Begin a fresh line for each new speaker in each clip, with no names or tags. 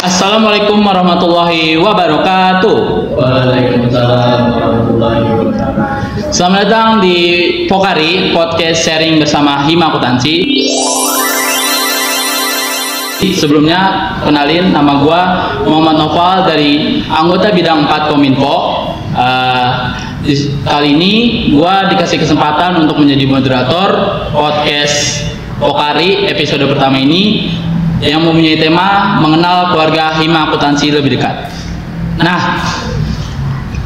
Assalamualaikum warahmatullahi wabarakatuh.
Waalaikumsalam warahmatullahi wabarakatuh.
Selamat datang di Pokari Podcast Sharing bersama Hima Akuntansi. Sebelumnya kenalin, nama gua Muhammad Noval dari anggota bidang 4 Kominfo. Kali ini gua dikasih kesempatan untuk menjadi moderator podcast Pokari episode pertama ini yang mempunyai tema mengenal keluarga Hima Akuntansi lebih dekat. Nah,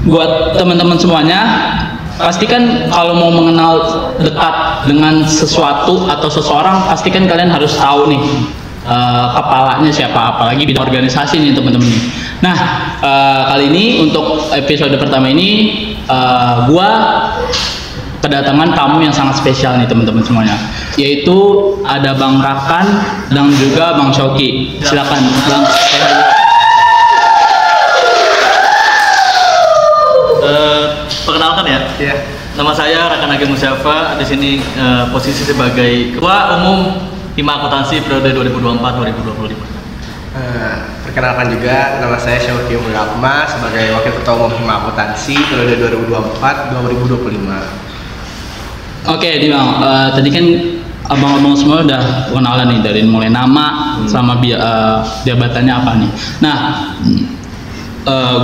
buat teman-teman semuanya, pastikan kalau mau mengenal dekat dengan sesuatu atau seseorang, pastikan kalian harus tahu nih kepalanya siapa, apalagi bidang organisasi nih teman-teman. Nah, kali ini untuk episode pertama ini gua kedatangan tamu yang sangat spesial nih teman-teman semuanya, yaitu ada Bang Rakan dan juga Bang Shoki. Silakan Bang.
Perkenalkan ya. Yeah. Nama saya Rakan Agil Musyafa. Di sini posisi sebagai Ketua Umum Hima Akuntansi periode 2024-2025.
Perkenalkan juga, nama saya Shoki Mulakma sebagai Wakil Ketua Umum Hima Akuntansi periode 2024-2025.
Oke, Bang. Tadi kan abang-abang semua udah kenalan nih dari mulai nama sama jabatannya apa nih. Nah,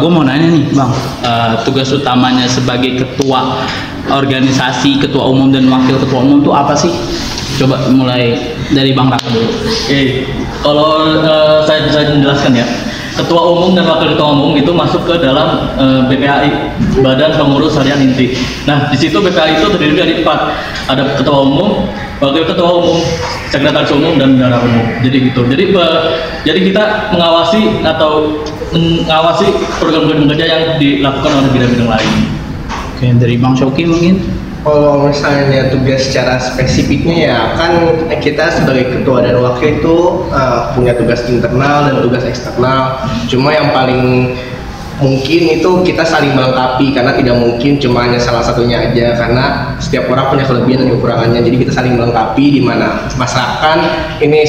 gue mau nanya nih, Bang. Tugas utamanya sebagai ketua organisasi, ketua umum dan wakil ketua umum itu apa sih? Coba mulai dari Bang Raka dulu.
Oke, kalau saya bisa menjelaskan ya. Ketua umum dan wakil ketua umum itu masuk ke dalam BPHI, Badan Pengurus Harian Inti. Nah, di situ BPHI itu terdiri dari 4. Ada ketua umum, wakil ketua umum, sekretaris umum, dan bendahara umum. Jadi gitu. Jadi kita mengawasi program-program kerja yang dilakukan oleh bidang-bidang lain.
Oke, dari Bang Shoki mungkin.
Kalau misalnya tugas secara spesifiknya ya kan kita sebagai ketua dan wakil itu punya tugas internal dan tugas eksternal. Cuma yang paling mungkin itu kita saling melengkapi, karena tidak mungkin cuma hanya salah satunya aja, karena setiap orang punya kelebihan dan kekurangannya. Jadi kita saling melengkapi, di mana Mas Rakan ini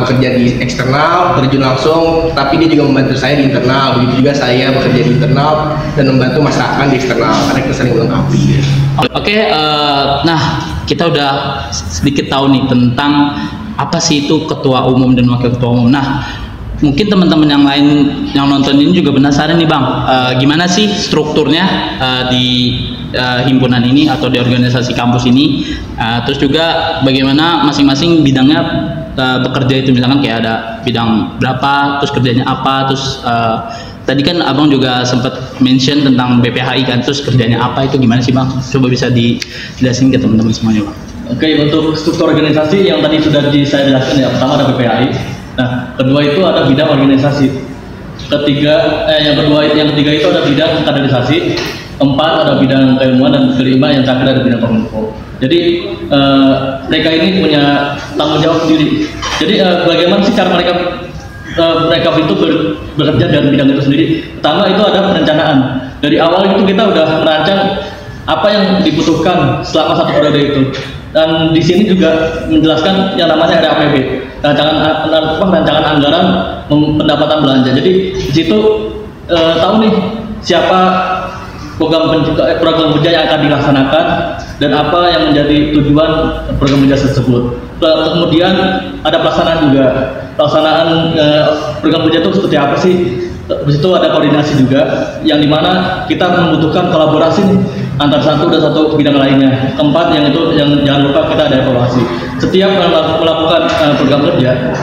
bekerja di eksternal, terjun langsung, tapi dia juga membantu saya di internal. Begitu juga saya bekerja di internal dan membantu Mas Rakan di eksternal, karena kita saling melengkapi.
Oke, nah kita udah sedikit tahu nih tentang apa sih itu ketua umum dan wakil ketua umum. Nah, mungkin teman-teman yang lain yang nonton ini juga penasaran nih, Bang, gimana sih strukturnya di himpunan ini atau di organisasi kampus ini, terus juga bagaimana masing-masing bidangnya bekerja itu, misalkan kayak ada bidang berapa, terus kerjanya apa, terus tadi kan Abang juga sempat mention tentang BPHI kan, terus kerjanya apa itu gimana sih, Bang? Coba bisa dijelasin ke teman-teman semuanya, Bang.
Oke, untuk struktur organisasi yang tadi sudah saya jelaskan ya, pertama ada BPHI. Nah, kedua itu ada bidang organisasi. Yang ketiga itu ada bidang kaderisasi. Keempat ada bidang keilmuan, dan kelima yang terakhir ada bidang kominfo. Jadi mereka ini punya tanggung jawab sendiri. Jadi bagaimana sih cara mereka itu bekerja dalam bidang itu sendiri? Pertama itu ada perencanaan. Dari awal itu kita udah merancang apa yang dibutuhkan selama satu periode itu. Dan di sini juga menjelaskan yang namanya RAPB, rancangan anggaran pendapatan belanja. Jadi di situ tahu nih siapa program kerja yang akan dilaksanakan dan apa yang menjadi tujuan program kerja tersebut. Kemudian ada pelaksanaan juga. Pelaksanaan program kerja itu seperti apa sih? Di situ ada koordinasi juga, yang dimana kita membutuhkan kolaborasi nih, antara satu dan satu bidang lainnya. Keempat yang jangan lupa kita ada evaluasi. Setiap melakukan program kerja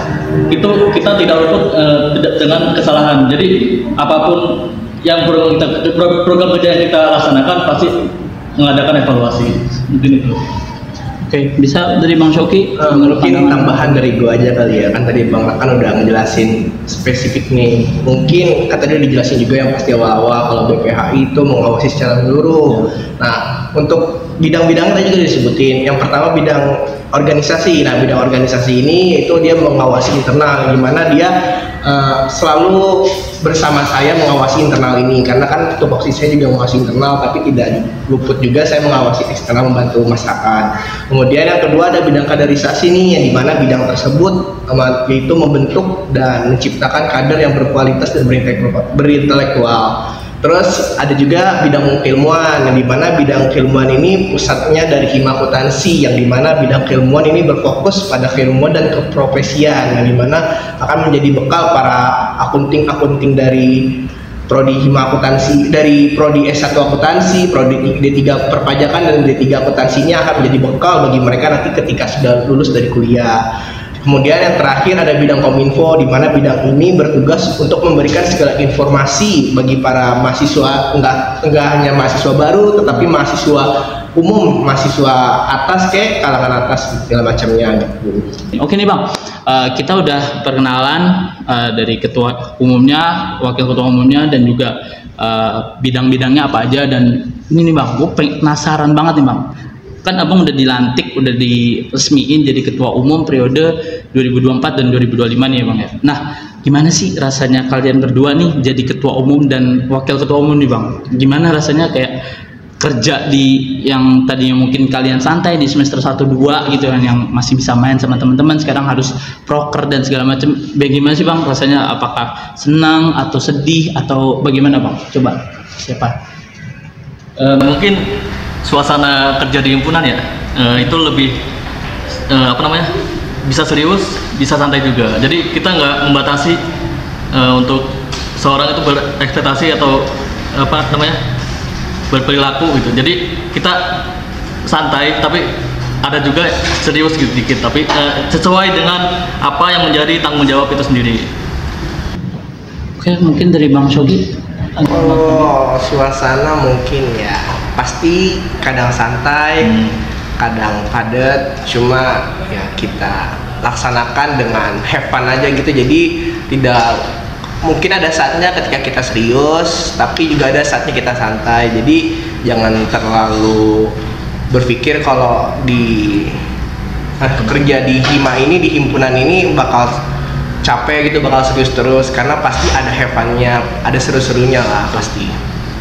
itu kita tidak luput dengan kesalahan. Jadi apapun yang program kerja yang kita laksanakan pasti mengadakan evaluasi. Mungkin itu.
Oke, bisa dari Bang Shoki?
Mungkin tambahan dari gua aja kali ya, kan tadi Bang Rakan udah ngejelasin spesifik nih. Mungkin kan tadi udah dijelasin juga yang pasti awal-awal kalau BPHI itu mengawasi secara menyeluruh. Nah, untuk bidang-bidang tadi juga disebutin. Yang pertama bidang organisasi. Nah, bidang organisasi ini itu dia mengawasi internal, gimana dia selalu bersama saya mengawasi internal ini, karena kan tupoksi saya juga mengawasi internal, tapi tidak luput juga saya mengawasi eksternal membantu masyarakat. Kemudian yang kedua ada bidang kaderisasi nih, yang dimana bidang tersebut yaitu membentuk dan menciptakan kader yang berkualitas dan berintelektual. Terus ada juga bidang keilmuan, yang dimana bidang keilmuan ini pusatnya dari Hima Akuntansi, yang dimana bidang keilmuan ini berfokus pada keilmuan dan keprofesian, yang dimana akan menjadi bekal para akunting dari prodi Hima Akuntansi, dari prodi S1 Akuntansi, prodi D3 Perpajakan dan D3 Akuntansinya akan menjadi bekal bagi mereka nanti ketika sudah lulus dari kuliah. Kemudian yang terakhir ada bidang Kominfo, di mana bidang ini bertugas untuk memberikan segala informasi bagi para mahasiswa, enggak hanya mahasiswa baru, tetapi mahasiswa umum, mahasiswa atas ke kalangan atas segala macamnya gitu.
Oke nih Bang, kita udah perkenalan dari ketua umumnya, wakil ketua umumnya, dan juga bidang-bidangnya apa aja. Dan ini nih Bang, gue penasaran banget nih Bang. Kan Abang udah dilantik, udah diresmiin jadi ketua umum periode 2024 dan 2025 nih ya Bang ya. Nah, gimana sih rasanya kalian berdua nih jadi ketua umum dan wakil ketua umum nih Bang? Gimana rasanya kayak kerja di yang tadinya mungkin kalian santai di semester 1 2 gitu kan, yang masih bisa main sama teman-teman, sekarang harus proker dan segala macam. Bagaimana sih Bang rasanya? Apakah senang atau sedih atau bagaimana Bang? Coba siapa?
Mungkin suasana kerja di himpunan ya, itu lebih bisa serius, bisa santai juga. Jadi kita nggak membatasi untuk seorang itu berekspektasi atau berperilaku gitu. Jadi kita santai, tapi ada juga serius gitu dikit, tapi sesuai dengan apa yang menjadi tanggung jawab itu sendiri.
Oke, mungkin dari Bang Shogi.
Oh, suasana mungkin ya pasti kadang santai, kadang padat, cuma ya kita laksanakan dengan have fun aja gitu. Jadi tidak, mungkin ada saatnya ketika kita serius, tapi juga ada saatnya kita santai. Jadi jangan terlalu berpikir kalau kerja di Hima ini, di himpunan ini bakal capek gitu, bakal serius terus, karena pasti ada have fun-nya, ada seru-serunya lah pasti.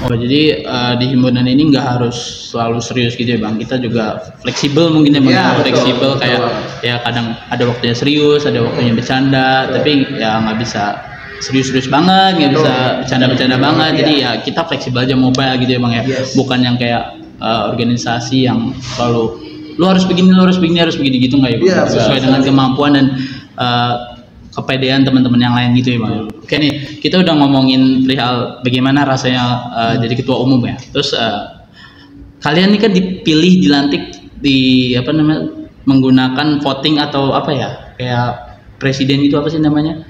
Oh, jadi di himpunan ini nggak harus selalu serius gitu ya Bang, kita juga fleksibel mungkin ya Bang,
Ya,
fleksibel
betul.
kayak ya kadang ada waktunya serius, ada waktunya bercanda, tapi ya nggak bisa serius-serius banget, nggak bisa bercanda-bercanda banget. Jadi ya kita fleksibel aja, mobile gitu ya Bang ya.
Yes.
Bukan yang kayak organisasi yang selalu lu harus begini, harus begini gitu, nggak ya Bang?
Iya,
Sesuai
betul.
dengan kemampuan dan kepedean teman-teman yang lain gitu ya Bang. Oke nih, kita udah ngomongin perihal bagaimana rasanya jadi ketua umum ya. Terus kalian ini kan dipilih, dilantik di menggunakan voting atau apa ya, kayak presiden itu apa sih namanya,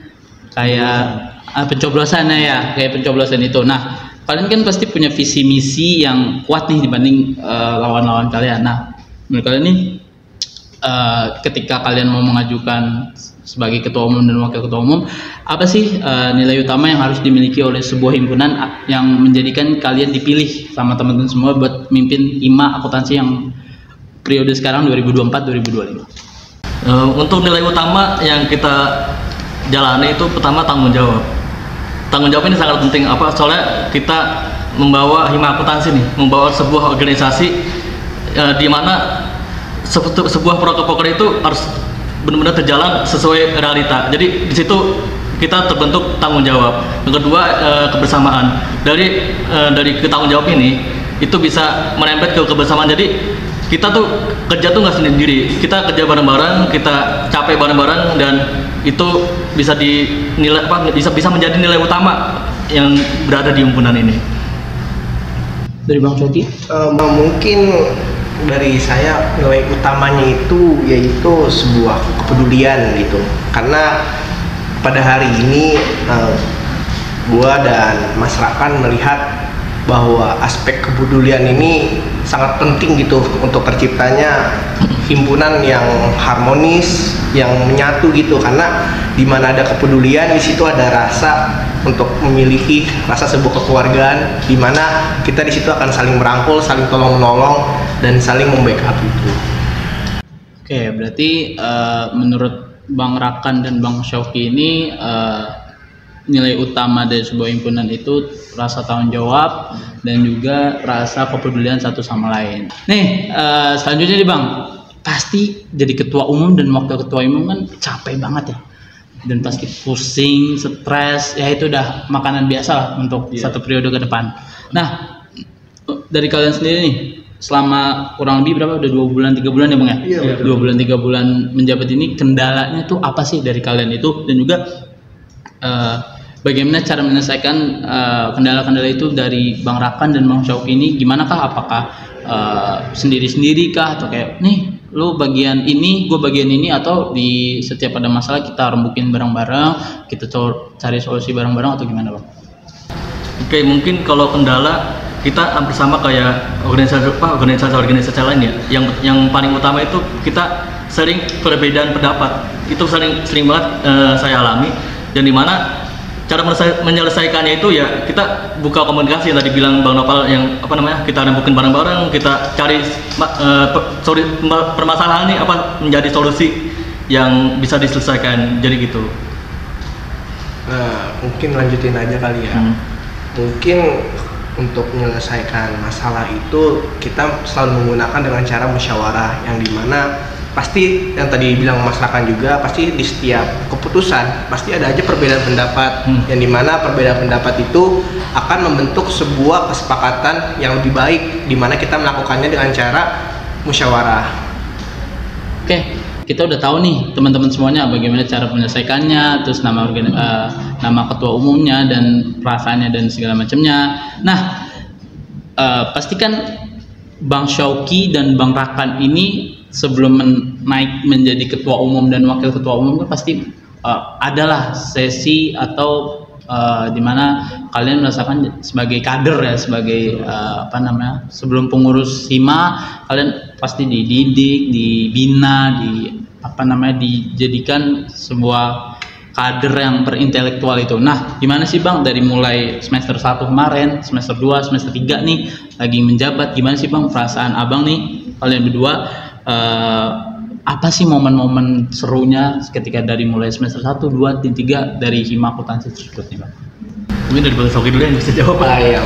kayak pencoblosan ya, kayak pencoblosan itu. Nah, kalian kan pasti punya visi misi yang kuat nih dibanding lawan-lawan kalian. Nah, menurut kalian nih ketika kalian mau mengajukan sebagai ketua umum dan wakil ketua umum, apa sih nilai utama yang harus dimiliki oleh sebuah himpunan yang menjadikan kalian dipilih sama teman-teman semua buat mimpin Hima Akuntansi yang periode sekarang 2024-2025?
Untuk nilai utama yang kita jalani itu pertama tanggung jawab. Tanggung jawab ini sangat penting, soalnya kita membawa Hima Akuntansi nih, membawa sebuah organisasi di mana sebuah proker itu harus benar-benar terjalan sesuai realita. Jadi di situ kita terbentuk tanggung jawab. Yang kedua, kebersamaan. Dari ketanggung jawab ini itu bisa merembet ke kebersamaan. Jadi kita tuh kerja tuh nggak sendiri, kita kerja bareng-bareng, kita capek bareng-bareng, dan itu bisa dinilai bisa menjadi nilai utama yang berada di himpunan ini.
Dari Bang Coki?
Mungkin dari saya nilai utamanya itu yaitu sebuah kepedulian gitu, karena pada hari ini gua dan masyarakat melihat bahwa aspek kepedulian ini sangat penting gitu untuk terciptanya himpunan yang harmonis, yang menyatu gitu. Karena di mana ada kepedulian, di situ ada rasa untuk memiliki rasa sebuah kekeluargaan, di mana kita di situ akan saling merangkul, saling tolong menolong, dan saling membackup itu.
Oke, berarti menurut Bang Rakan dan Bang Shoki ini nilai utama dari sebuah himpunan itu rasa tanggung jawab dan juga rasa kepedulian satu sama lain. Nih, selanjutnya nih Bang, pasti jadi ketua umum dan wakil ketua umum kan capek banget ya. Dan pasti pusing, stres, ya itu udah makanan biasa lah untuk satu periode ke depan. Nah, dari kalian sendiri nih, selama kurang lebih berapa? Udah 2 bulan, 3 bulan ya Bang ya?
Iya,
2 bulan, 3 bulan menjabat ini, kendalanya tuh apa sih dari kalian itu? Dan juga bagaimana cara menyelesaikan kendala-kendala itu dari Bang Rakan dan Bang Syauki ini? Gimana kah? Apakah sendiri-sendiri kah? Atau kayak, nih lu bagian ini, gue bagian ini, atau di setiap ada masalah kita rembukin bareng-bareng, kita cari solusi bareng-bareng, atau gimana Bang?
Oke, mungkin kalau kendala kita hampir sama kayak organisasi lain ya. Yang paling utama itu kita sering perbedaan pendapat. Itu sering banget saya alami. Dan dimana cara menyelesaikannya itu ya kita buka komunikasi yang tadi bilang Bang Nopal, yang kita rembukin bareng-bareng, kita cari permasalahan ini apa menjadi solusi yang bisa diselesaikan, jadi gitu.
Nah, mungkin lanjutin aja kali ya. Mungkin untuk menyelesaikan masalah itu kita selalu menggunakan dengan cara musyawarah, yang dimana pasti yang tadi bilang Mas Rakan juga, pasti di setiap keputusan pasti ada aja perbedaan pendapat, yang dimana perbedaan pendapat itu akan membentuk sebuah kesepakatan yang lebih baik, dimana kita melakukannya dengan cara musyawarah.
Oke, kita udah tahu nih teman-teman semuanya bagaimana cara menyelesaikannya, terus nama ketua umumnya dan perasaannya dan segala macamnya. Nah, pastikan Bang Syauki dan Bang Rakan ini sebelum naik menjadi ketua umum dan wakil ketua umum kan pasti adalah sesi atau dimana kalian merasakan sebagai kader ya, sebagai sebelum pengurus hima kalian pasti dididik, dibina, dijadikan sebuah kader yang berintelektual itu. Nah, gimana sih Bang dari mulai semester 1 kemarin, semester 2, semester 3 nih lagi menjabat, gimana sih Bang perasaan Abang nih kalian berdua? Apa sih momen-momen serunya ketika dari mulai semester 1, 2, dan 3 dari hima akuntansi tersebut nih Bang?
Mungkin dari Bang Syauki dulu yang bisa jawab.
Iya.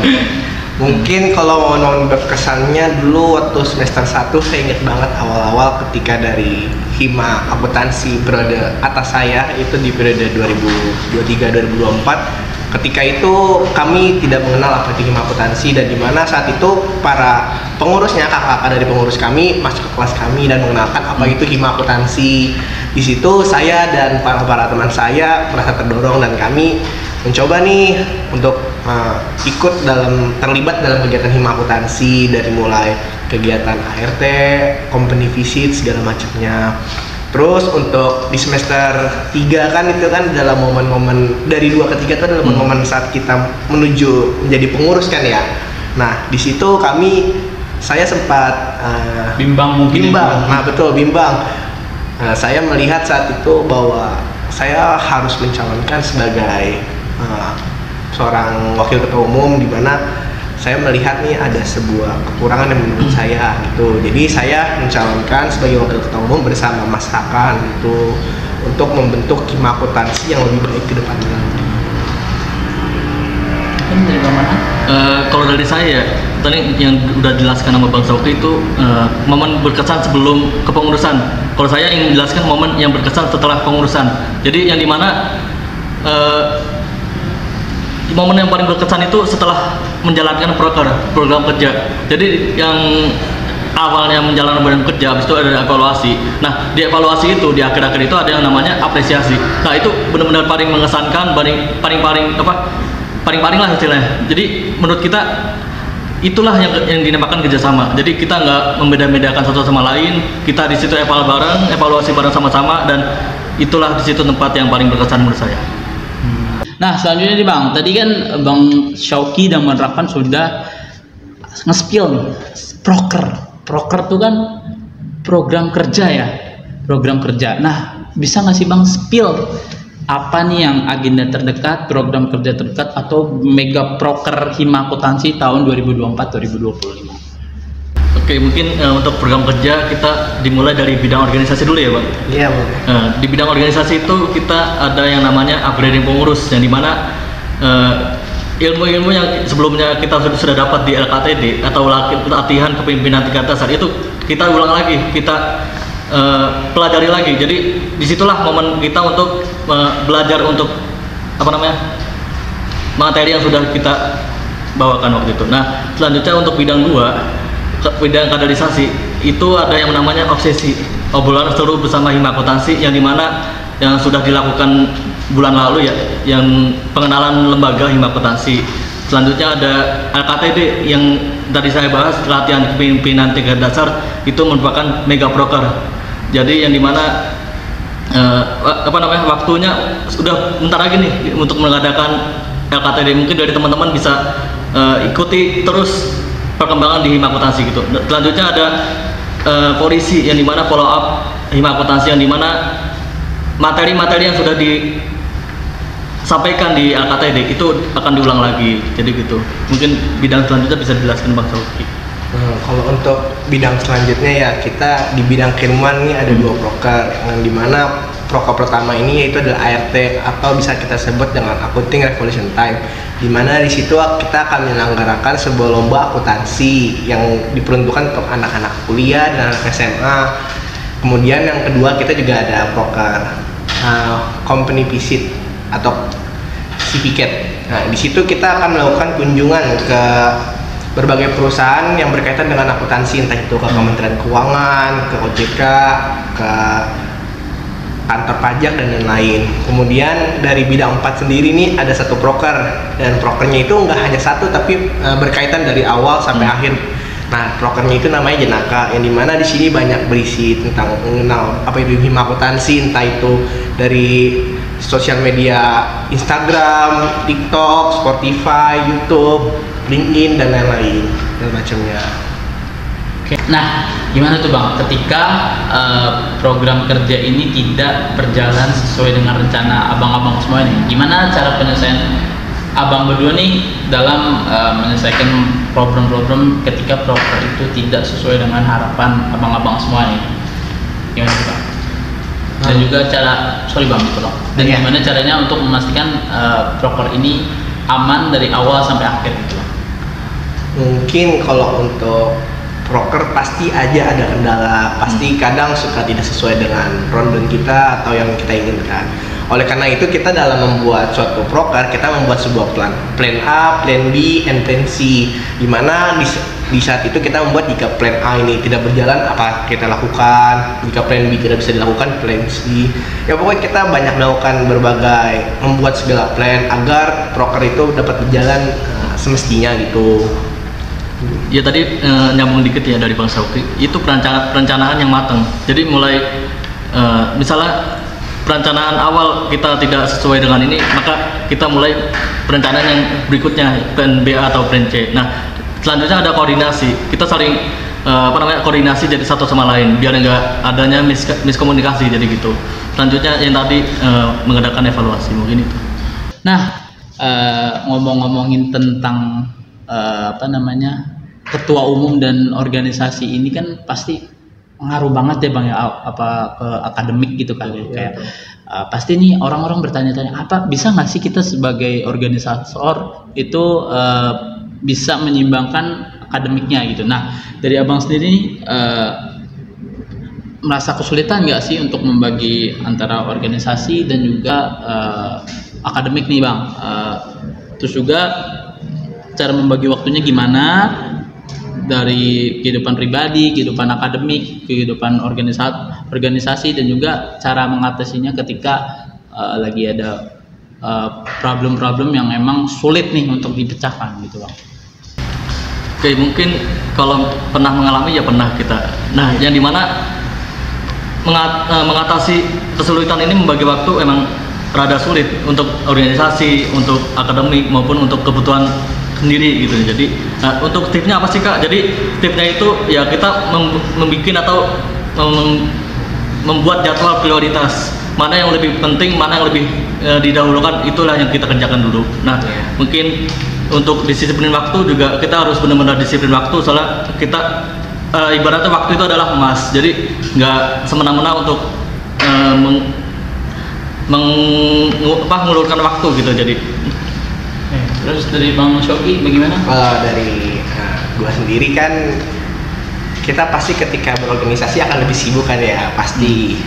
Mungkin kalau momen berkesannya dulu waktu semester 1, saya ingat banget awal-awal ketika dari hima akuntansi periode atas saya itu di periode 2023-2024. Ketika itu kami tidak mengenal apa itu hima akuntansi, dan dimana saat itu para pengurusnya, kakak-kakak dari pengurus kami masuk ke kelas kami dan mengenalkan apa itu hima akuntansi. Di situ saya dan para teman saya merasa terdorong, dan kami mencoba nih untuk terlibat dalam kegiatan hima akuntansi, dari mulai kegiatan ART, company visit, segala macamnya. Terus untuk di semester 3 kan itu kan dalam momen-momen dari 2 ke 3 itu adalah momen saat kita menuju menjadi pengurus kan ya. Nah, di situ saya sempat
bimbang.
Nah, betul, bimbang. Saya melihat saat itu bahwa saya harus mencalonkan sebagai seorang wakil ketua umum, di mana saya melihat nih ada sebuah kekurangan yang menurut saya gitu. Jadi saya mencalonkan sebagai wakil ketua umum bersama Mas Rakan gitu, untuk membentuk hima akuntansi yang lebih baik ke depannya.
Dari Bang Rakan?
Kalau dari saya tadi yang udah dijelaskan sama Bang Syauki itu momen berkesan sebelum kepengurusan. Kalau saya ingin menjelaskan momen yang berkesan setelah pengurusan. Jadi yang dimana momen yang paling berkesan itu setelah menjalankan program kerja. Jadi yang awalnya menjalankan program kerja, habis itu ada evaluasi. Nah, di evaluasi itu di akhir-akhir itu ada yang namanya apresiasi. Nah, itu benar-benar paling mengesankan, paling lah istilahnya. Jadi menurut kita itulah yang dinamakan kerjasama. Jadi kita nggak membeda-bedakan satu sama lain. Kita di situ evaluasi bareng sama-sama, dan itulah di situ tempat yang paling berkesan menurut saya.
Nah, selanjutnya nih Bang, tadi kan Bang Syauki dan Bang Rakan sudah nge-spill nih, proker tuh kan program kerja ya, program kerja. Nah, bisa nggak sih Bang spill apa nih yang agenda terdekat, program kerja terdekat, atau mega proker hima akuntansi tahun 2024-2025?
Oke, mungkin untuk program kerja kita dimulai dari bidang organisasi dulu ya Bang?
Iya Bang.
Di bidang organisasi itu kita ada yang namanya upgrading pengurus, yang dimana ilmu-ilmu yang sebelumnya kita sudah dapat di LKTD atau latihan kepemimpinan tingkat dasar itu kita ulang lagi, kita pelajari lagi. Jadi disitulah momen kita untuk belajar untuk materi yang sudah kita bawakan waktu itu. Nah, selanjutnya untuk bidang 2, bidang kaderisasi, itu ada yang namanya obsesi, obrolan seru bersama hima akuntansi, yang dimana yang sudah dilakukan bulan lalu ya, yang pengenalan lembaga hima akuntansi. Selanjutnya ada LKTD yang tadi saya bahas, latihan kepemimpinan tingkat dasar, itu merupakan mega broker. Jadi yang dimana waktunya sudah bentar lagi nih untuk mengadakan LKTD. Mungkin dari teman-teman bisa ikuti terus perkembangan di hima akuntansi gitu. Selanjutnya ada polisi, yang dimana follow up hima akuntansi, yang dimana materi-materi yang sudah disampaikan di LKTD itu akan diulang lagi. Jadi gitu. Mungkin bidang selanjutnya bisa dijelaskan Bang Sauki.
Kalau untuk bidang selanjutnya ya, kita di bidang keilmuan ini ada 2 proker, yang dimana proker pertama ini yaitu adalah ART atau bisa kita sebut dengan Accounting Revolution Time, dimana di situ kita akan menyelenggarakan sebuah lomba akuntansi yang diperuntukkan untuk anak-anak kuliah dan anak SMA. Kemudian yang kedua, kita juga ada proker company visit atau certificate. Nah, di situ kita akan melakukan kunjungan ke berbagai perusahaan yang berkaitan dengan akuntansi, entah itu ke Kementerian Keuangan, ke OJK, ke kantor pajak dan lain-lain. Kemudian dari bidang 4 sendiri nih ada 1 proker, dan prokernya itu nggak hanya 1 tapi berkaitan dari awal sampai akhir. Nah, prokernya itu namanya Jenaka, yang dimana di sini banyak berisi tentang mengenal apa itu hima akuntansi, entah itu dari sosial media Instagram, TikTok, Spotify, YouTube, LinkedIn dan lain-lain dan macamnya.
Oke. Nah, gimana tuh Bang ketika program kerja ini tidak berjalan sesuai dengan rencana abang-abang semua ini? Gimana cara penyelesaian abang berdua nih dalam menyelesaikan problem-problem ketika proker itu tidak sesuai dengan harapan abang-abang semua nih? Gimana tuh Bang? Dan juga dan gimana caranya untuk memastikan proker ini aman dari awal sampai akhir gitu?
Mungkin kalau untuk proker pasti aja ada kendala, pasti kadang suka tidak sesuai dengan rundown kita atau yang kita inginkan. Oleh karena itu kita dalam membuat suatu proker, kita membuat sebuah plan A, plan B, and plan C, dimana di saat itu kita membuat jika plan A ini tidak berjalan apa kita lakukan, jika plan B tidak bisa dilakukan, plan C. Ya pokoknya kita banyak melakukan membuat segala plan agar proker itu dapat berjalan semestinya gitu.
Ya tadi nyambung dikit ya dari Bang Sauki, itu perencanaan yang matang. Jadi mulai misalnya perencanaan awal kita tidak sesuai dengan ini, maka kita mulai perencanaan yang berikutnya, plan B atau plan C. Nah, selanjutnya ada koordinasi. Kita saling koordinasi jadi satu sama lain biar enggak adanya miskomunikasi, jadi gitu. Selanjutnya yang tadi mengadakan evaluasi, mungkin itu.
Nah, ngomong-ngomongin tentang ketua umum dan organisasi ini kan pasti ngaruh banget ya Bang ya, ke akademik gitu kan. Kayak pasti nih orang-orang bertanya-tanya, apa bisa nggak sih kita sebagai organisator itu bisa menyeimbangkan akademiknya gitu. Nah, dari abang sendiri merasa kesulitan nggak sih untuk membagi antara organisasi dan juga akademik nih Bang? Terus juga cara membagi waktunya gimana dari kehidupan pribadi, kehidupan akademik, kehidupan organisasi, dan juga cara mengatasinya ketika lagi ada problem-problem yang memang sulit nih untuk dipecahkan gitu Bang.
Oke, mungkin kalau pernah mengalami ya pernah kita. Nah, yang dimana mengatasi kesulitan ini membagi waktu emang rada sulit untuk organisasi, untuk akademik maupun untuk kebutuhan sendiri gitu. Jadi untuk tipsnya apa sih Kak? Jadi tipsnya itu ya kita membuat atau membuat jadwal prioritas, mana yang lebih penting, mana yang lebih didahulukan, itulah yang kita kerjakan dulu. Nah, mungkin untuk disiplin waktu juga kita harus benar-benar disiplin waktu, soalnya kita ibaratnya waktu itu adalah emas, jadi nggak semena-mena untuk mengulurkan waktu gitu. Jadi
Terus dari Bang Shoki bagaimana?
Kalau dari gua sendiri kan, kita pasti ketika berorganisasi akan lebih sibuk kan ya, pasti.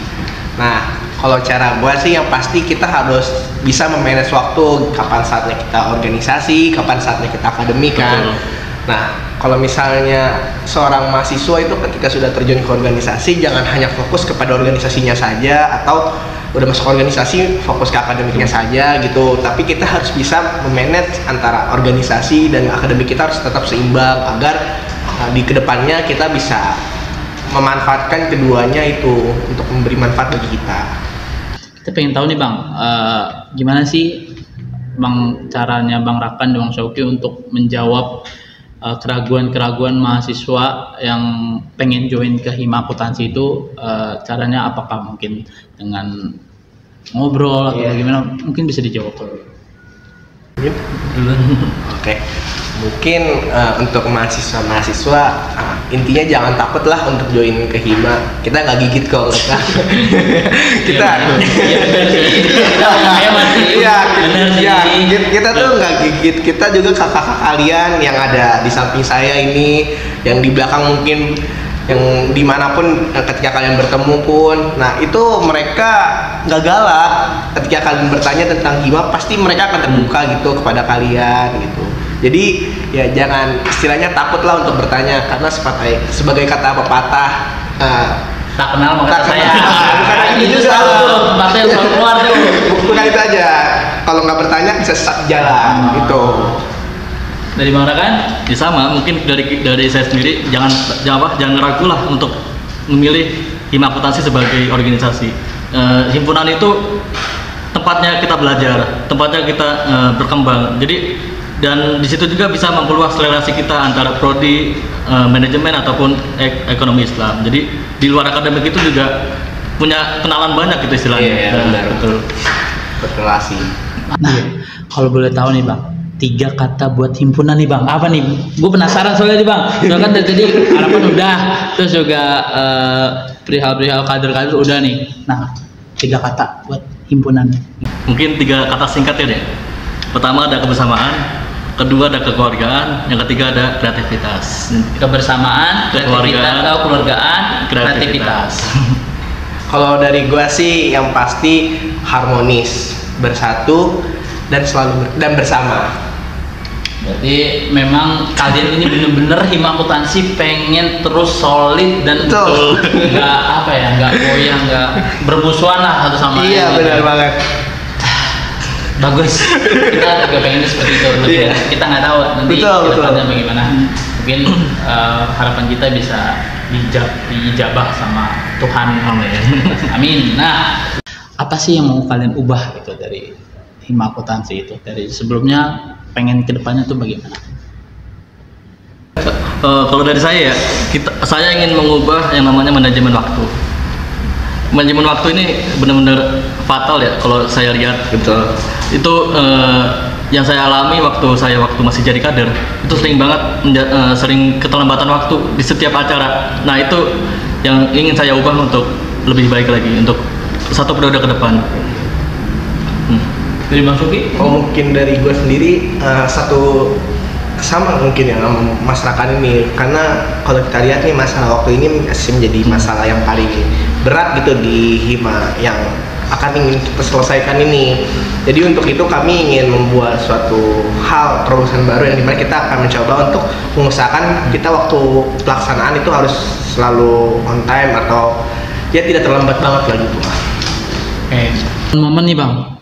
Nah, kalau cara gua sih yang pasti kita harus bisa memanage waktu, kapan saatnya kita organisasi, kapan saatnya kita akademik kan. Nah, kalau misalnya seorang mahasiswa itu ketika sudah terjun ke organisasi, jangan hanya fokus kepada organisasinya saja, atau udah masuk organisasi fokus ke akademiknya saja gitu, tapi kita harus bisa memanage antara organisasi dan akademik kita harus tetap seimbang agar di kedepannya kita bisa memanfaatkan keduanya itu untuk memberi manfaat bagi kita.
Kita pengen tahu nih Bang, gimana sih Bang caranya Bang Rakan dan Bang Shoki untuk menjawab keraguan-keraguan mahasiswa yang pengen join ke Hima Akuntansi itu, caranya apakah mungkin dengan ngobrol atau bagaimana? Mungkin bisa dijawab dulu.
Oke. Mungkin untuk mahasiswa intinya jangan takut lah untuk join ke Hima. Kita nggak gigit kok. Kita tuh nggak gigit. Kita juga kakak-kakak kalian yang ada di samping saya ini, yang di belakang mungkin, yang dimanapun ketika kalian bertemu pun. Nah, itu mereka nggak galak. Ketika kalian bertanya tentang Hima, pasti mereka akan terbuka gitu kepada kalian gitu. Jadi ya jangan istilahnya takutlah untuk bertanya, karena sebagai kata pepatah,
tak kenal maka
tak
saya.
Bukan itu
tuh, bahasa yang selalu keluar tuh.
Bukan itu aja. Kalau nggak bertanya bisa sesat jalan gitu.
Dari Bang Rakan?
Ya sama, mungkin dari saya sendiri jangan ragu lah untuk memilih Hima Akuntansi sebagai organisasi. Himpunan itu tempatnya kita belajar, tempatnya kita berkembang. Jadi dan di situ juga bisa memperluas relasi kita antara prodi, manajemen ataupun ekonomi Islam. Jadi di luar akademik itu juga punya kenalan banyak gitu istilahnya.
Iya, benar, betul. Berrelasi.
Nah, kalau boleh tahu nih Bang, 3 kata buat himpunan nih Bang, apa nih? Gue penasaran soalnya nih Bang. Soalnya kan tadi harapan udah, terus juga perihal-perihal kader-kader udah nih. Nah, 3 kata buat himpunan.
Mungkin 3 kata singkatnya deh. Pertama ada kebersamaan, kedua ada kekeluargaan, yang ketiga ada kreativitas.
Kebersamaan, kekeluargaan, kreativitas.
Kalau dari gua sih yang pasti harmonis, bersatu, dan bersama.
Berarti memang kalian ini bener-bener Hima Akuntansi pengen terus solid dan
Betul.
nggak goyang, nggak bermusuhan lah satu sama lain.
Iya, benar banget.
Bagus, kita juga pengen seperti itu.
Iya.
Kita nggak tahu nanti
Betul.
kedepannya bagaimana. Mungkin harapan kita bisa diijabah sama Tuhan. Amin. Nah, apa sih yang mau kalian ubah gitu dari Hima Akuntansi itu? Dari sebelumnya pengen kedepannya tuh bagaimana?
Kalau dari saya ya, saya ingin mengubah yang namanya manajemen waktu. Manajemen waktu ini benar-benar fatal ya kalau saya lihat.
Betul.
Itu yang saya alami waktu masih jadi kader, itu sering banget sering keterlambatan waktu di setiap acara. Nah, itu yang ingin saya ubah untuk lebih baik lagi untuk 1 periode ke depan.
Dari Bang Shoki?
Mungkin dari gue sendiri satu sama mungkin ya masyarakat ini, karena kalau kita lihat nih masalah waktu ini masih menjadi masalah yang paling berat gitu di Hima yang akan ingin kita selesaikan ini. Jadi untuk itu kami ingin membuat suatu hal terobosan baru yang dimana kita akan mencoba untuk mengusahakan kita waktu pelaksanaan itu harus selalu on time atau ya tidak terlambat banget lah gitu.
Momen nih Bang,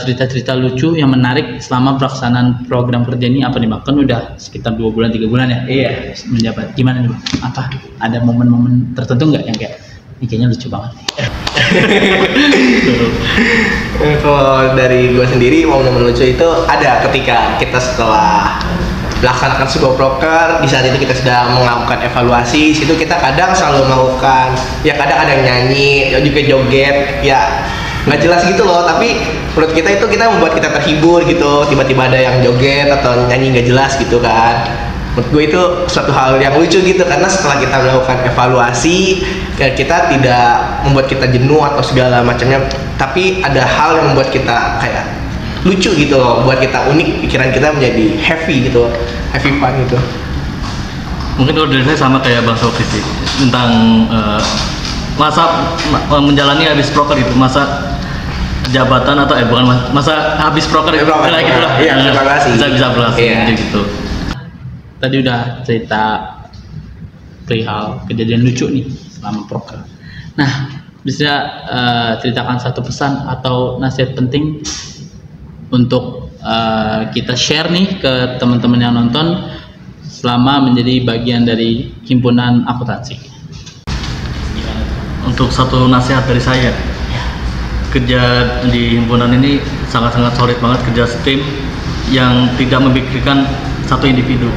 cerita-cerita lucu yang menarik selama pelaksanaan program kerja ini apa nih Bang? Kan udah sekitar 2 bulan 3 bulan ya?
Iya.
Menjabat. Gimana nih Bang? Apa? Ada momen-momen tertentu nggak yang kayak ini kayaknya lucu banget nih?
Kalau dari gue sendiri momen lucu itu ada ketika kita setelah melaksanakan sebuah proker, di saat itu kita sudah melakukan evaluasi. Situ kita kadang selalu melakukan, ya kadang ada yang nyanyi, juga joget, ya nggak jelas gitu loh. Tapi menurut kita itu membuat kita terhibur gitu. Tiba-tiba ada yang joget atau nyanyi nggak jelas gitu kan. Menurut gue itu suatu hal yang lucu gitu, karena setelah kita melakukan evaluasi, ya kita tidak membuat kita jenuh atau segala macamnya, tapi ada hal yang membuat kita kayak lucu gitu loh, buat kita unik, pikiran kita menjadi heavy gitu, heavy fun gitu.
Mungkin kalau dari saya sama kayak Bang Sofi sih, tentang masa menjalani habis proker itu, masa jabatan atau bukan masa habis proker itu, kayak gitulah.
Iya, terima kasih.
Bisa berhasil
Iya.
gitu.
Tadi udah cerita perihal kejadian lucu nih selama proker. Nah, bisa ceritakan satu pesan atau nasihat penting untuk kita share nih ke teman-teman yang nonton selama menjadi bagian dari himpunan akuntansi.
Untuk satu nasihat dari saya, kerja di himpunan ini sangat-sangat solid banget, kerja tim yang tidak memikirkan satu individu.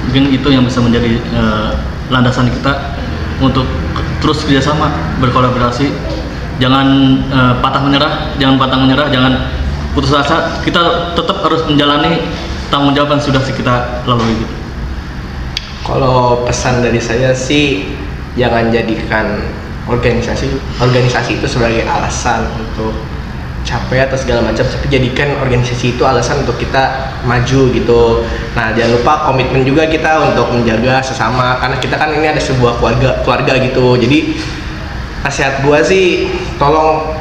Mungkin itu yang bisa menjadi landasan kita untuk terus kerjasama, berkolaborasi. Jangan patah menyerah, jangan putus asa. Kita tetap harus menjalani tanggung jawab yang sudah kita lalui gitu.
Kalau pesan dari saya sih, jangan jadikan organisasi itu sebagai alasan untuk capek atau segala macam, tapi jadikan organisasi itu alasan untuk kita maju gitu. Nah, jangan lupa komitmen juga kita untuk menjaga sesama, karena kita kan ini ada sebuah keluarga gitu. Jadi nasihat gua sih, tolong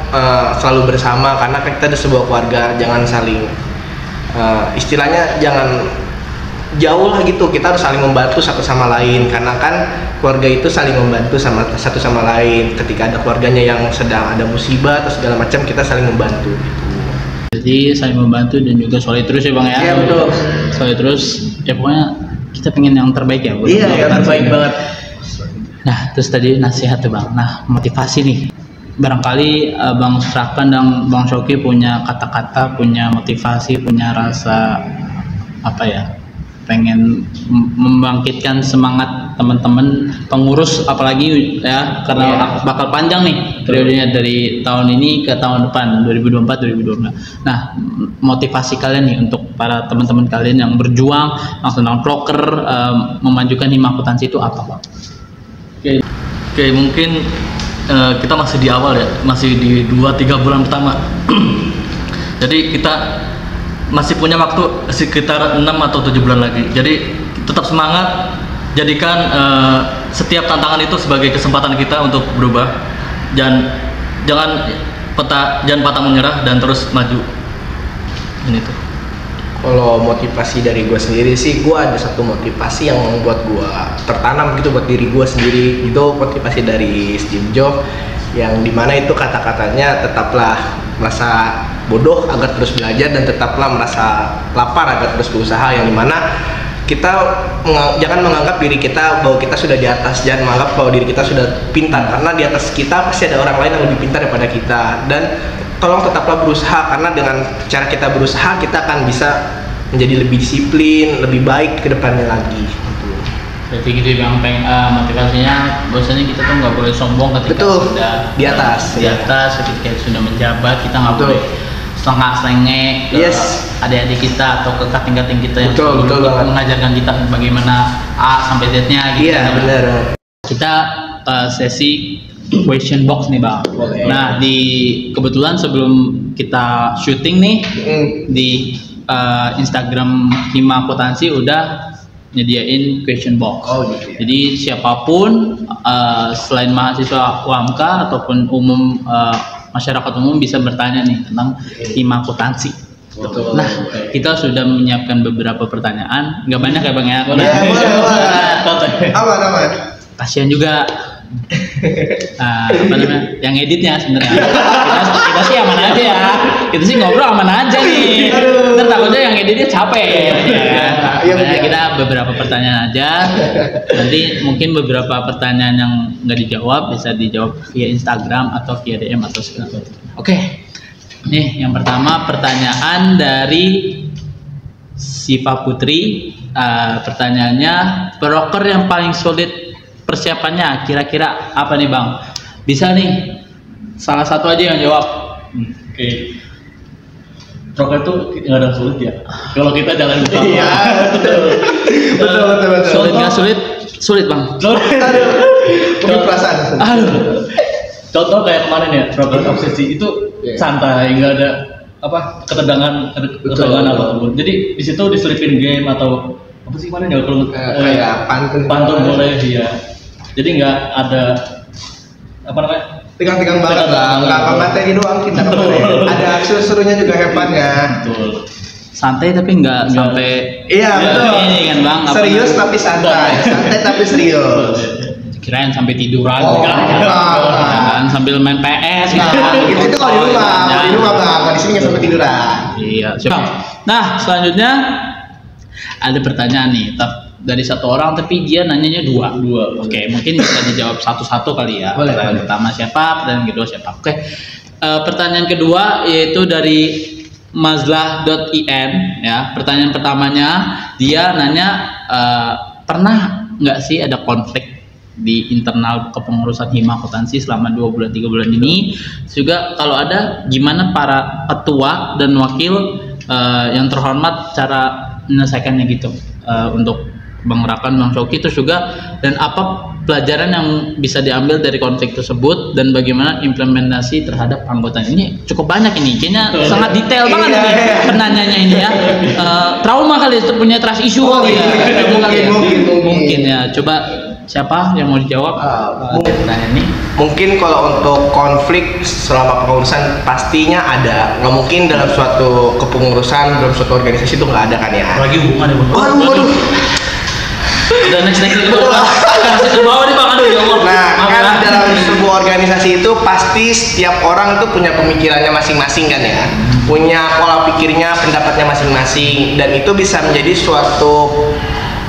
selalu bersama, karena kita ada sebuah keluarga. Jangan saling istilahnya jangan jauh lah gitu, kita harus saling membantu satu sama lain, karena kan keluarga itu saling membantu satu sama lain. Ketika ada keluarganya yang sedang ada musibah atau segala macam, kita saling membantu gitu.
Jadi saling membantu dan juga solid terus ya Bang ya.
Iya, betul.
Solid terus, ya pokoknya kita pengen yang terbaik ya.
Iya, yang terbaik banget.
Nah, terus tadi nasihat tuh Bang. Nah, motivasi nih. Barangkali Bang Srakan dan Bang Shoki punya kata-kata, punya motivasi, punya rasa apa ya? Pengen membangkitkan semangat teman-teman pengurus, apalagi ya karena bakal panjang nih periodenya dari tahun ini ke tahun depan 2024-2025. Nah, motivasi kalian nih untuk para teman-teman kalian yang berjuang yang sedang proker memajukan hima akuntansi itu apa Bang?
Oke, mungkin kita masih di awal ya, masih di 2-3 bulan pertama. Jadi kita masih punya waktu sekitar 6 atau 7 bulan lagi. Jadi tetap semangat, jadikan setiap tantangan itu sebagai kesempatan kita untuk berubah. Jangan patah menyerah dan terus maju. Ini tuh.
Kalau motivasi dari gue sendiri sih, gue ada satu motivasi yang membuat gue tertanam gitu buat diri gue sendiri. Itu motivasi dari Steve Jobs, yang dimana itu kata-katanya, tetaplah merasa bodoh agar terus belajar, dan tetaplah merasa lapar agar terus berusaha. Yang dimana kita jangan menganggap diri kita bahwa kita sudah di atas, jangan menganggap bahwa diri kita sudah pintar, karena di atas kita pasti ada orang lain yang lebih pintar daripada kita. Dan tolong tetaplah berusaha, karena dengan cara kita berusaha, kita akan bisa menjadi lebih disiplin, lebih baik ke depannya lagi.
Berarti gitu Bang, motivasinya bahwasanya kita tuh nggak boleh sombong ketika sudah
di atas,
ketika sudah menjabat. Kita nggak boleh selengah-selenge ke adik-adik kita atau ke kating-kating kita yang mengajarkan kita bagaimana A sampai Z-nya gitu.
Iya, benar.
Kita sesi question box nih Bang. Nah, kebetulan sebelum kita syuting nih di Instagram Hima Akuntansi udah nyediain question box. Jadi siapapun selain mahasiswa UAMK ataupun umum, masyarakat umum bisa bertanya nih tentang hima akuntansi. Nah, kita sudah menyiapkan beberapa pertanyaan, nggak banyak ya Bang ya?
Aman.
Kasihan juga apa namanya yang editnya sebenarnya. Kita sih aman aja ya, kita sih ngobrol aman aja nih. Ntar takutnya yang editnya capek ya. Makanya kita beberapa pertanyaan aja, nanti mungkin beberapa pertanyaan yang nggak dijawab bisa dijawab via Instagram atau via DM atau segala macam. Oke, nih yang pertama pertanyaan dari Siva Putri. Pertanyaannya, broker yang paling solid persiapannya kira-kira apa nih Bang? Bisa nih salah satu aja yang jawab.
Oke. Broker itu nggak ada sulit ya. Kalau kita jalan bersama.
Iya, betul.
Sulit nggak sulit? Sulit Bang.
Mungkin perasaan.
Contoh kayak kemarin ya, broker obsesi itu santai, nggak ada ketegangan apapun. Jadi di situ diselipin game atau apa sih mana ya kalau
kayak
pantun boleh dia. Jadi nggak ada apa namanya
tegang-tegang banget lah, nggak materi doang kita ada seru-serunya juga hebatnya.
betul.
Santai tapi nggak sampai
Iya betul.
ini kan bang.
Serius tapi santai, santai tapi serius.
Kirain sampai tiduran
Oh,
kan,
enggak.
sambil main PS gitu.
Nah, itu kalau di rumah bang, di sini nggak sampai tiduran.
Iya. Nah selanjutnya ada pertanyaan nih dari satu orang tapi dia nanyanya dua. Oke, mungkin bisa dijawab satu-satu kali ya.
Boleh.
Pertanyaan pertama siapa, pertanyaan kedua siapa. Oke. Pertanyaan kedua yaitu dari mazlah.in ya. Pertanyaan pertamanya dia nanya pernah nggak sih ada konflik di internal kepengurusan Hima Akuntansi selama 2 bulan 3 bulan ini? Juga kalau ada gimana para ketua dan wakil yang terhormat cara menyelesaikannya gitu untuk Bang Rakan, Bang Shoki, terus juga dan apa pelajaran yang bisa diambil dari konflik tersebut dan bagaimana implementasi terhadap anggota ini. Cukup banyak ini, kayaknya sangat detail banget ini penanyanya ini ya. Trauma kali, punya trust issue kali ya. Mungkin ya. Coba siapa yang mau dijawab? Pertanyaan ini.
Mungkin kalau untuk konflik selama kepengurusan pastinya ada. Nggak mungkin dalam suatu kepengurusan, dalam suatu organisasi itu nggak ada kan ya.
Lagi hubungan ya bang.
Waduh.
Udah next ke bawah. Kasih ke bawah nih bang. Aduh ya Allah.
Nah, kan dalam sebuah organisasi itu pasti setiap orang tuh punya pemikirannya masing-masing kan ya. Punya pola pikirnya, pendapatnya masing-masing, dan itu bisa menjadi suatu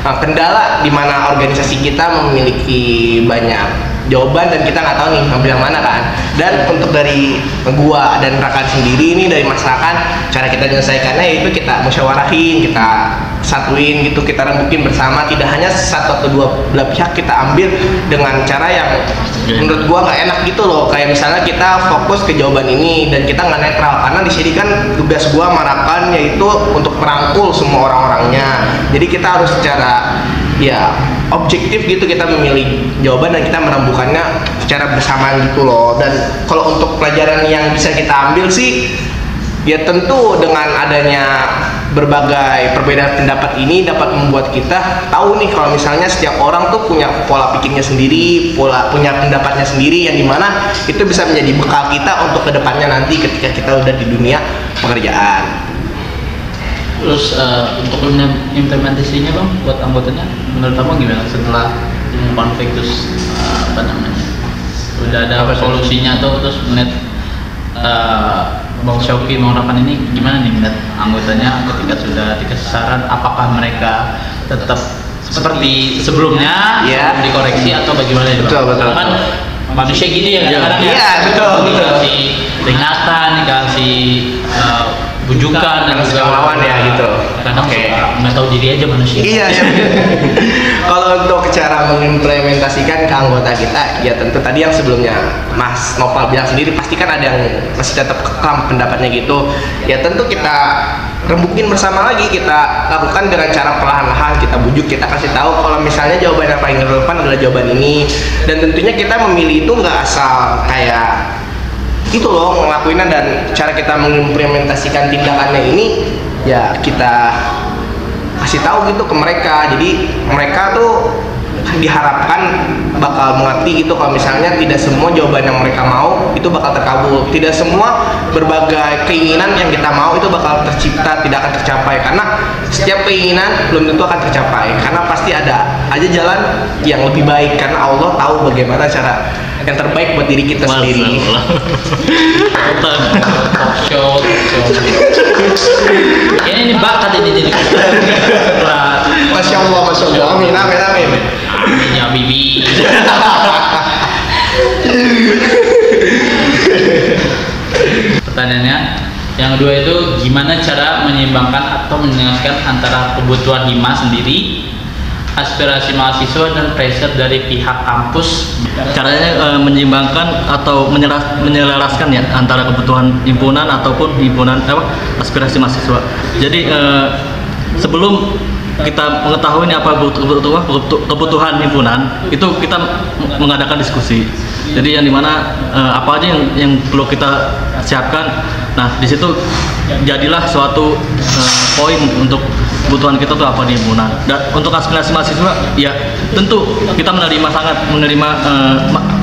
kendala di mana organisasi kita memiliki banyak jawaban dan kita nggak tahu nih ngambil yang mana kan. Dan untuk dari gua dan Rakan sendiri ini dari masyarakat, cara kita menyelesaikannya yaitu kita musyawarahin, kita satuin gitu, kita rembukin bersama, tidak hanya satu atau dua belah pihak kita ambil dengan cara yang menurut gua nggak enak gitu loh. Kayak misalnya kita fokus ke jawaban ini dan kita nggak netral, karena di sini kan tugas gua Rakan yaitu untuk merangkul semua orang-orangnya. Jadi kita harus secara ya objektif gitu, kita memilih jawaban dan kita menumbuhkannya secara bersamaan gitu loh. Dan kalau untuk pelajaran yang bisa kita ambil sih ya tentu dengan adanya berbagai perbedaan pendapat ini dapat membuat kita tahu nih kalau misalnya setiap orang tuh punya pola pikirnya sendiri, punya pendapatnya sendiri, yang dimana itu bisa menjadi bekal kita untuk kedepannya nanti ketika kita udah di dunia pekerjaan.
Terus untuk implementasinya bang buat anggotanya menurut abang gimana setelah konflik terus apa namanya udah ada solusinya tuh, terus melihat Bang Shoki, Bang Rakan ini gimana nih melihat anggotanya ketika sudah dikasih saran, apakah mereka tetap seperti sebelumnya
ya,
dikoreksi atau bagaimana ya bang?
Betul.
Kan manusia gitu ya kadang-kadang ya.
Iya betul.
Dikasih peringatan, dikasih bujukan dan
lawan ya gitu.
Kadang nggak tahu diri aja manusia.
Iya. Kalau untuk cara mengimplementasikan ke anggota kita, ya tentu tadi yang sebelumnya Mas Nopal bilang sendiri, pasti kan ada yang masih tetap kekam pendapatnya gitu. Ya tentu kita rembukin bersama lagi, kita lakukan dengan cara perlahan-lahan, kita bujuk, kita kasih tahu kalau misalnya jawaban yang paling relevan adalah jawaban ini. Dan tentunya kita memilih itu nggak asal kayak itu loh ngelakuinnya, dan cara kita mengimplementasikan tindakannya ini ya kita kasih tahu gitu ke mereka. Jadi mereka tuh diharapkan bakal mengerti gitu kalau misalnya tidak semua jawaban yang mereka mau itu bakal terkabul, tidak semua berbagai keinginan yang kita mau itu bakal tercipta, tidak akan tercapai, karena setiap keinginan belum tentu akan tercapai, karena pasti ada aja jalan yang lebih baik, karena Allah tahu bagaimana cara yang terbaik buat diri kita sendiri.
Talk show. Ini bakat ini jadi.
Masya Allah, amin.
Ya Bibi. Pertanyaannya yang kedua itu gimana cara menyeimbangkan atau menyelesaikan antara kebutuhan Hima sendiri, aspirasi mahasiswa dan pressure dari pihak kampus.
Caranya menyeimbangkan atau menyelaraskan ya antara kebutuhan himpunan ataupun himpunan aspirasi mahasiswa. Jadi sebelum kita mengetahui ini apa kebutuhan himpunan, itu kita mengadakan diskusi. Jadi yang dimana apa aja yang perlu kita siapkan Nah di situ jadilah suatu poin untuk kebutuhan kita tuh apa nih Bu. Nah untuk aspirasi mahasiswa ya tentu kita menerima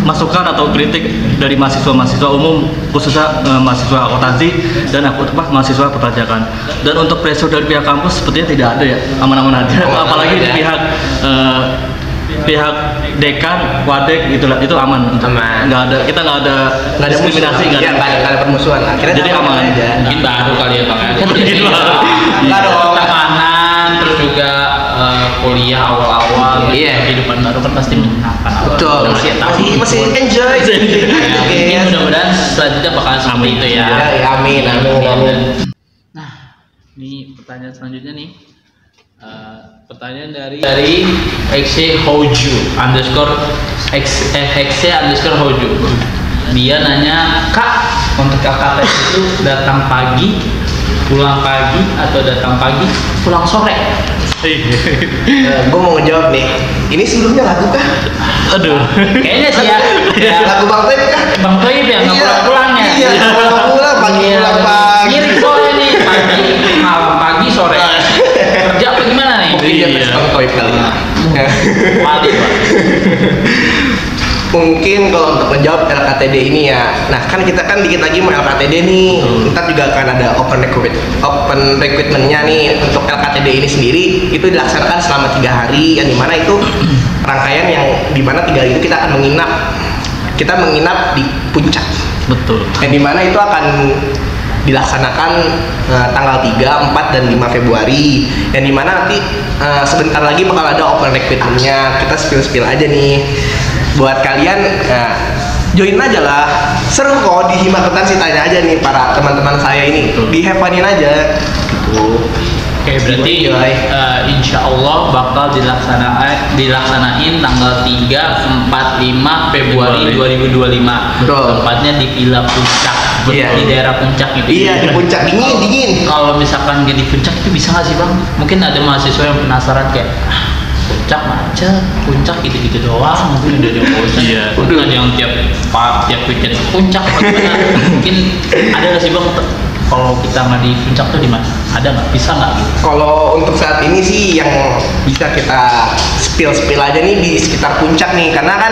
masukan atau kritik dari mahasiswa umum, khususnya mahasiswa akuntansi dan mahasiswa perpajakan. Dan untuk pressure dari pihak kampus sepertinya tidak ada ya, aman-aman aja. Apalagi di pihak dekan, wadek gitulah, itu aman. Kita nggak ada diskriminasi, nggak
ada permusuhan. Akhirnya
jadi aman
aja.
Mungkin baru kali ya Bang.
Enggak dong.
Tekanan terus juga kuliah awal-awal, kehidupan baru kan pasti menyenangkan.
Betul. Masih enjoy.
Mungkin mudah-mudahan selanjutnya bakal seperti itu ya.
Amin.
Nah, ini pertanyaan selanjutnya nih. Pertanyaan dari Hexe Hoju underscore Hoju. Dia nanya, Kak, untuk LKTD itu datang pagi, pulang pagi, atau datang pagi, pulang sore?
Gue mau ngejawab nih. Ini sebelumnya lagu kah?
Aduh.
Kayaknya sih ya.
Lagu Bang Toib kah?
Bang Toib ya, nggak pulang-pulangnya.
Iya, pulang pagi, pulang pagi.
Mirip soalnya nih, pagi, malam, pagi, sore. Kerja apa gimana nih?
Mungkin dia Bang Toib kali ya.
Wali, Pak.
Mungkin kalau untuk menjawab LKTD ini ya, nah kan kita kan dikit lagi mau LKTD nih, ntar juga akan ada open recruitmentnya nih. Untuk LKTD ini sendiri itu dilaksanakan selama 3 hari, yang dimana itu rangkaian yang dimana 3 hari itu kita akan menginap di puncak.
Betul.
Yang dimana itu akan dilaksanakan tanggal 3, 4, dan 5 Februari, yang dimana nanti sebentar lagi bakal ada open recruitmentnya. Kita spill aja nih buat kalian, join aja lah, seru kok di Hima Akuntansi. Tanya aja nih para teman-teman saya ini, di have fun-in aja gitu.
Oke, berarti insya Allah bakal dilaksanain tanggal 3, 4, 5 Februari 2025.
Betul.
Tempatnya di Villa Puncak.
Iya.
Di daerah puncak gitu.
Iya, di puncak dingin.
Kalau misalkan nggak di puncak itu bisa nggak sih Bang? Mungkin ada mahasiswa yang penasaran kayak puncak macet, puncak gitu-gitu doang, mungkin udah bosan.
Iya.
Mungkin ada yang tiap weekend ke puncak apa gimana. Mungkin ada nggak sih Bang, kalau kita nggak di puncak tuh di mana? Ada nggak? Bisa nggak gitu?
Kalau untuk saat ini sih yang bisa kita spill aja nih di sekitar puncak nih, karena kan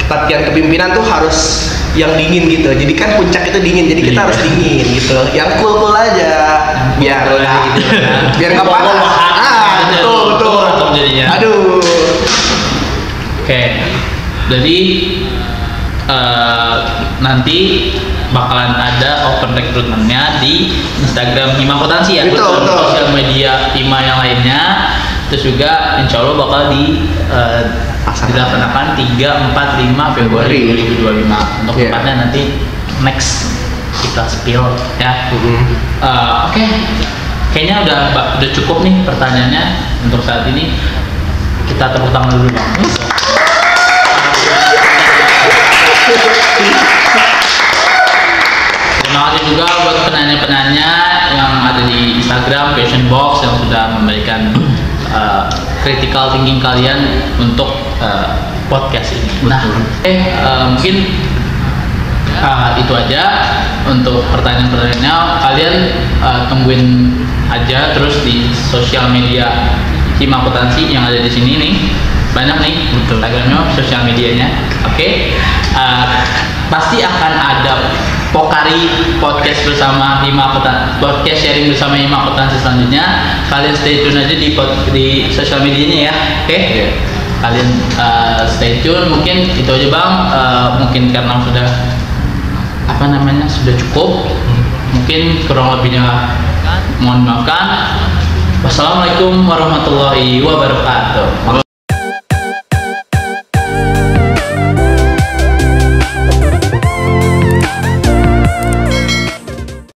latihan kepimpinan tuh harus yang dingin gitu. Jadi kan puncak itu dingin, jadi kita harus dingin gitu. Yang cool aja, biar nggak panas. Betul. Aduh.
Oke, jadi nanti bakalan ada open recruitmentnya di Instagram Hima Akuntansi ya,
betul.
Sosial media Hima yang lainnya. Terus juga insya Allah bakal dilaksanakan 3, 4, 5 Februari 2025. Untuk tempatnya nanti next kita spill ya. Oke. Kayaknya udah cukup nih pertanyaannya untuk saat ini. Kita tepuk tangan dulu Bang. Terima kasih juga buat penanya-penanya yang ada di Instagram Passion Box yang sudah memberikan critical thinking kalian untuk podcast ini. Nah, mungkin itu aja untuk pertanyaan-pertanyaannya. Kalian tungguin aja terus di sosial media Hima Akuntansi yang ada di sini nih. Banyak nih Instagramnya, sosial medianya. Oke. Pasti akan ada Pokari podcast bersama Hima Akuntansi, podcast sharing bersama Hima Akuntansi selanjutnya. Kalian stay tune aja di sosial medianya ya. Oke. Kalian stay tune. Mungkin itu aja Bang. Mungkin karena sudah sudah cukup. Mungkin kurang lebihnya mohon maafkan. Wassalamualaikum warahmatullahi wabarakatuh.